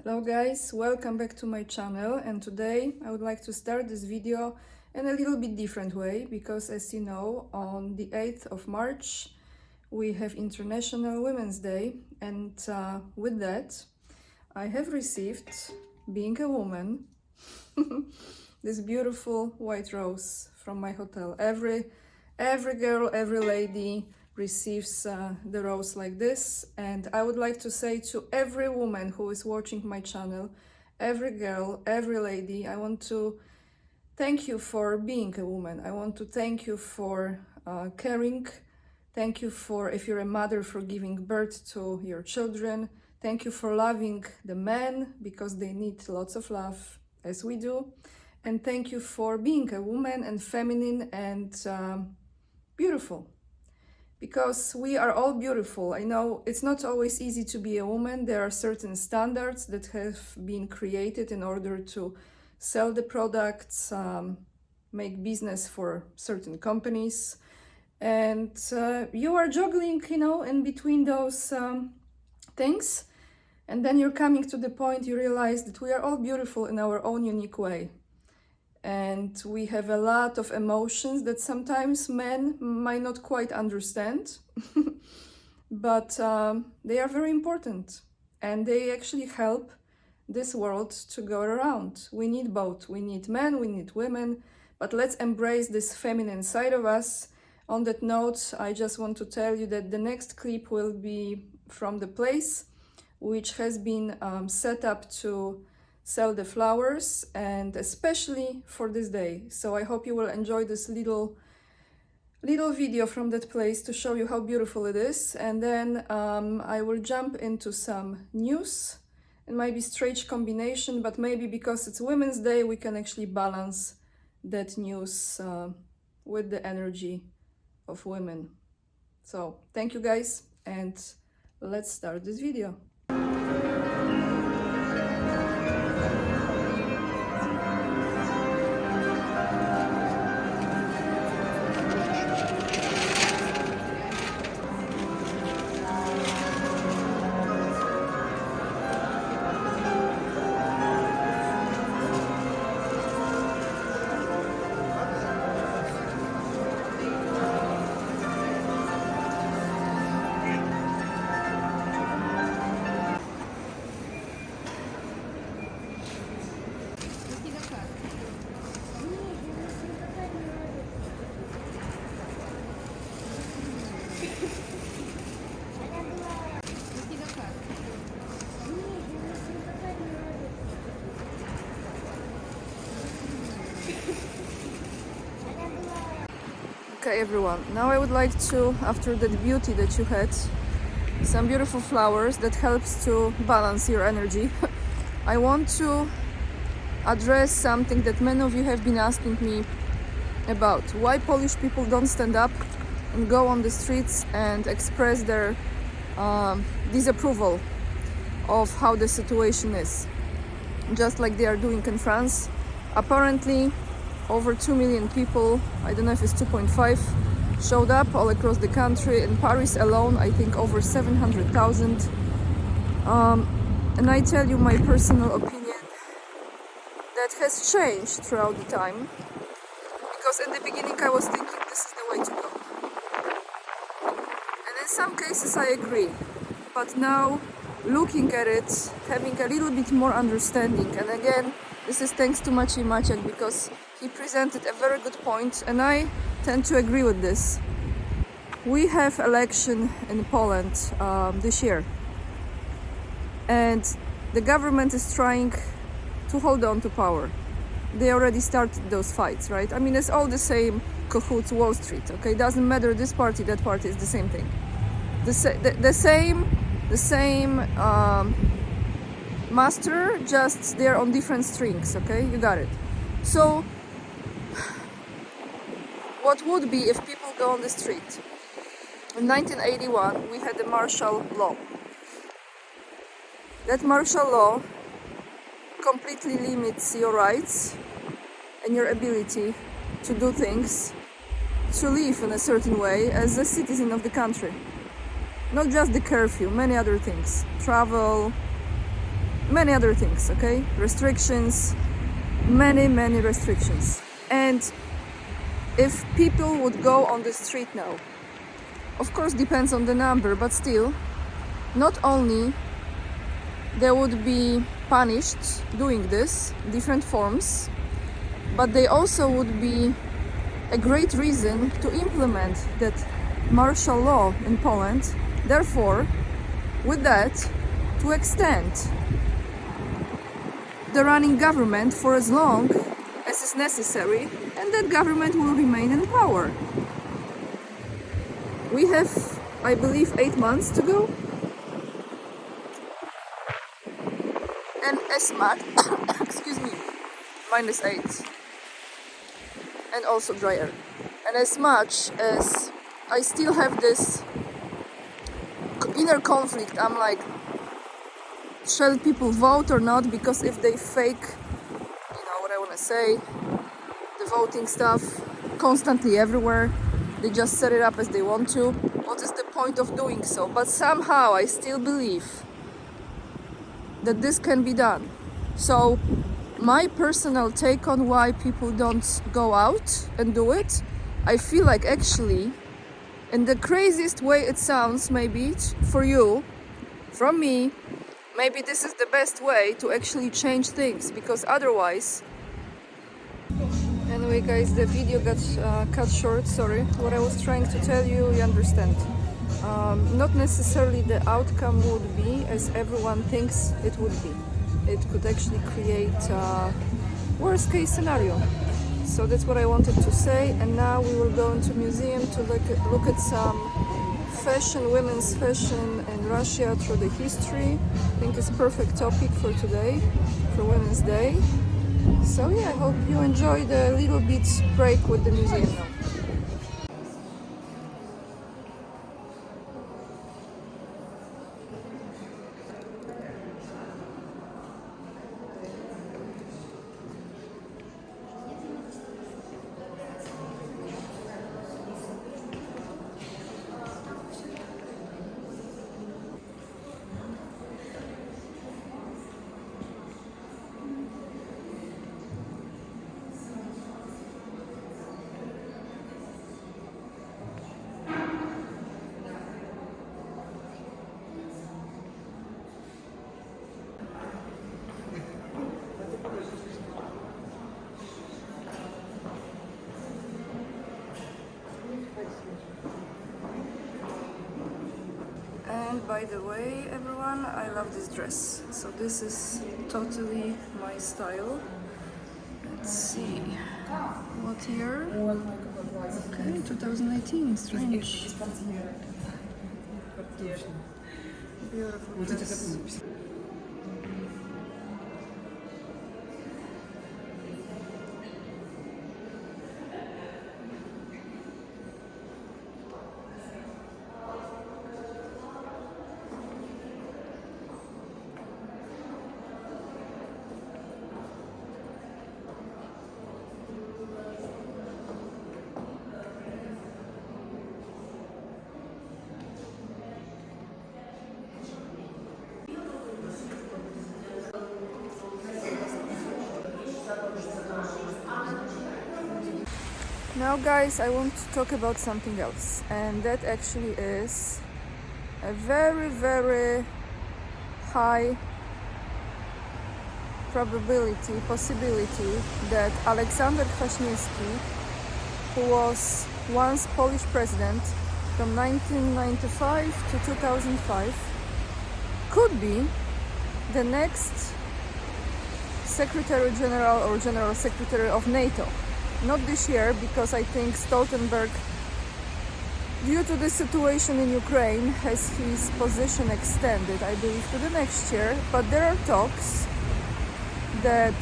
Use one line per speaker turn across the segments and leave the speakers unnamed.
Hello guys, welcome back to my channel, and today I would like to start this video in a little bit different way because, as you know, on the 8th of March we have International Women's Day, and with that I have received, being a woman, this beautiful white rose from my hotel. Every girl, every lady receives the rose like this, and I would like to say to every woman who is watching my channel, every girl, every lady, I want to thank you for being a woman. I want to thank you for caring. Thank you for, if you're a mother, for giving birth to your children. Thank you for loving the men because they need lots of love, as we do. And thank you for being a woman and feminine and beautiful, because we are all beautiful. I know it's not always easy to be a woman. There are certain standards that have been created in order to sell the products, make business for certain companies. And you are juggling, in between those things. And then you're coming to the point you realize that we are all beautiful in our own unique way. And we have a lot of emotions that sometimes men might not quite understand, but they are very important, and they actually help this world to go around. We need both. We need men, we need women, but let's embrace this feminine side of us. On that note, I just want to tell you that the next clip will be from the place which has been set up to sell the flowers, and especially for this day. So I hope you will enjoy this little video from that place to show you how beautiful it is. And then I will jump into some news. It might be strange combination, but maybe because it's Women's Day, we can actually balance that news with the energy of women. So thank you guys, and let's start this video. Okay everyone, now I would like to, after that beauty that you had, some beautiful flowers that helps to balance your energy, I want to address something that many of you have been asking me about. Why Polish people don't stand up and go on the streets and express their disapproval of how the situation is, just like they are doing in France. Apparently over 2 million people, I don't know if it's 2.5, showed up all across the country. In Paris alone, I think over 700,000. And I tell you my personal opinion, that has changed throughout the time. Because in the beginning I was thinking this is the way to go. And in some cases I agree. But now, looking at it, having a little bit more understanding, and again, this is thanks to Maciej Maciak, because he presented a very good point, and I tend to agree with this. We have election in Poland this year, and the government is trying to hold on to power. They already started those fights, right? I mean, it's all the same cahoots, Wall Street, okay? Doesn't matter this party, that party, is the same thing. The same master, just they're on different strings, okay? You got it. So what would be if people go on the street? In 1981 we had the martial law. That martial law completely limits your rights and your ability to do things, to live in a certain way as a citizen of the country. Not just the curfew, many other things. Travel, many other things, okay? Restrictions, many restrictions. And if people would go on the street now, of course depends on the number, but still, not only they would be punished doing this, different forms, but they also would be a great reason to implement that martial law in Poland. Therefore, with that, to extend the running government for as long as is necessary, and that government will remain in power. We have, I believe, 8 months to go. And as much, excuse me, -8. And also dry air. And as much as I still have this inner conflict, I'm like, shall people vote or not? Because if they fake, you know what I want to say, the voting stuff constantly everywhere, they just set it up as they want to. What is the point of doing so? But somehow I still believe that this can be done. So my personal take on why people don't go out and do it, I feel like actually, in the craziest way it sounds maybe for you, from me, maybe this is the best way to actually change things, because otherwise... Anyway guys, the video got cut short, sorry. What I was trying to tell you, you understand. Not necessarily the outcome would be as everyone thinks it would be. It could actually create a worst case scenario. So that's what I wanted to say, and now we will go into museum to look at some fashion, women's fashion in Russia through the history. I think it's a perfect topic for today, for Women's Day. So yeah, I hope you enjoy the little bit break with the museum now. And by the way, everyone, I love this dress. So this is totally my style. Let's see, what year? Okay, 2018, strange. Beautiful dress. Now guys, I want to talk about something else, and that actually is a very high possibility that Aleksander Kwaśniewski, who was once Polish president from 1995 to 2005, could be the next Secretary General or General Secretary of NATO. Not this year, because I think Stoltenberg, due to the situation in Ukraine, has his position extended, I believe, to the next year. But there are talks that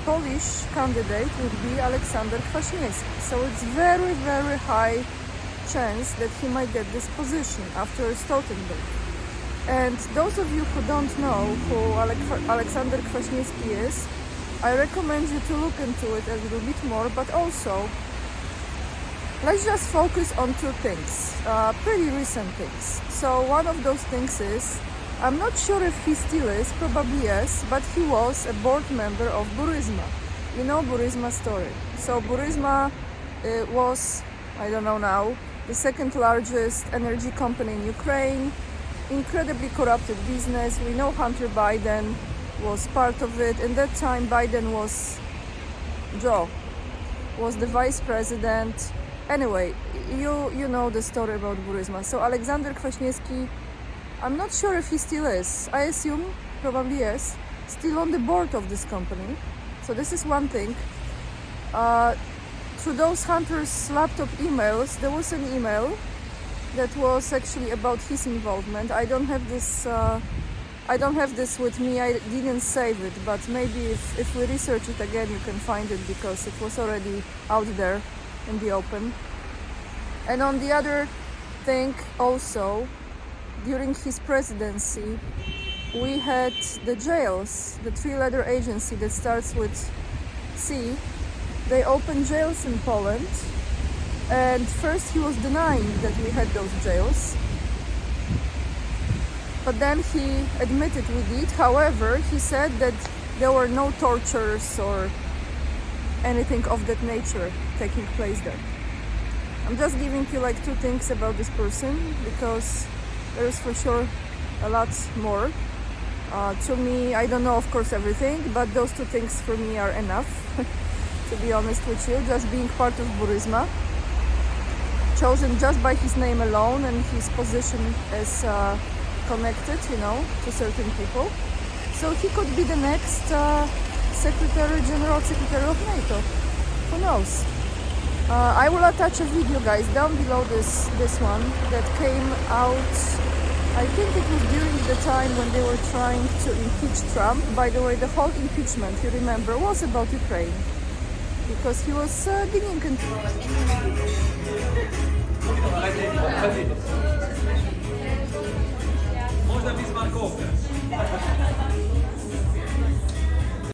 Polish candidate would be Aleksander Kwaśniewski. So it's very high chance that he might get this position after Stoltenberg. And those of you who don't know who Aleksander Kwaśniewski is, I recommend you to look into it a little bit more, but also let's just focus on two things, pretty recent things. So one of those things is I'm not sure if he still is, probably yes, but he was a board member of Burisma. You know Burisma story. So Burisma was, I don't know now, the second largest energy company in Ukraine, incredibly corrupted business. We know Hunter Biden was part of it. In that time, Biden was the vice president. Anyway, you know the story about Burisma. So Aleksander Kwaśniewski, I'm not sure if he still is. I assume probably yes. Still on the board of this company. So this is one thing. Through those Hunter's laptop emails, there was an email that was actually about his involvement. I don't have this with me. I didn't save it, but maybe if we research it again, you can find it because it was already out there in the open. And on the other thing, also, during his presidency, we had the jails, the three-letter agency that starts with C. They opened jails in Poland, and first he was denying that we had those jails, but then he admitted we did. However, he said that there were no tortures or anything of that nature taking place there. I'm just giving you like two things about this person because there is for sure a lot more. To me, I don't know of course everything, but those two things for me are enough. To be honest with you, just being part of Burisma, chosen just by his name alone and his position as connected, to certain people. So he could be the next General Secretary of NATO. Who knows? I will attach a video, guys, down below this one that came out. I think it was during the time when they were trying to impeach Trump. By the way, the whole impeachment, you remember, was about Ukraine. Because he was digging into...
Można Bismarckowkę.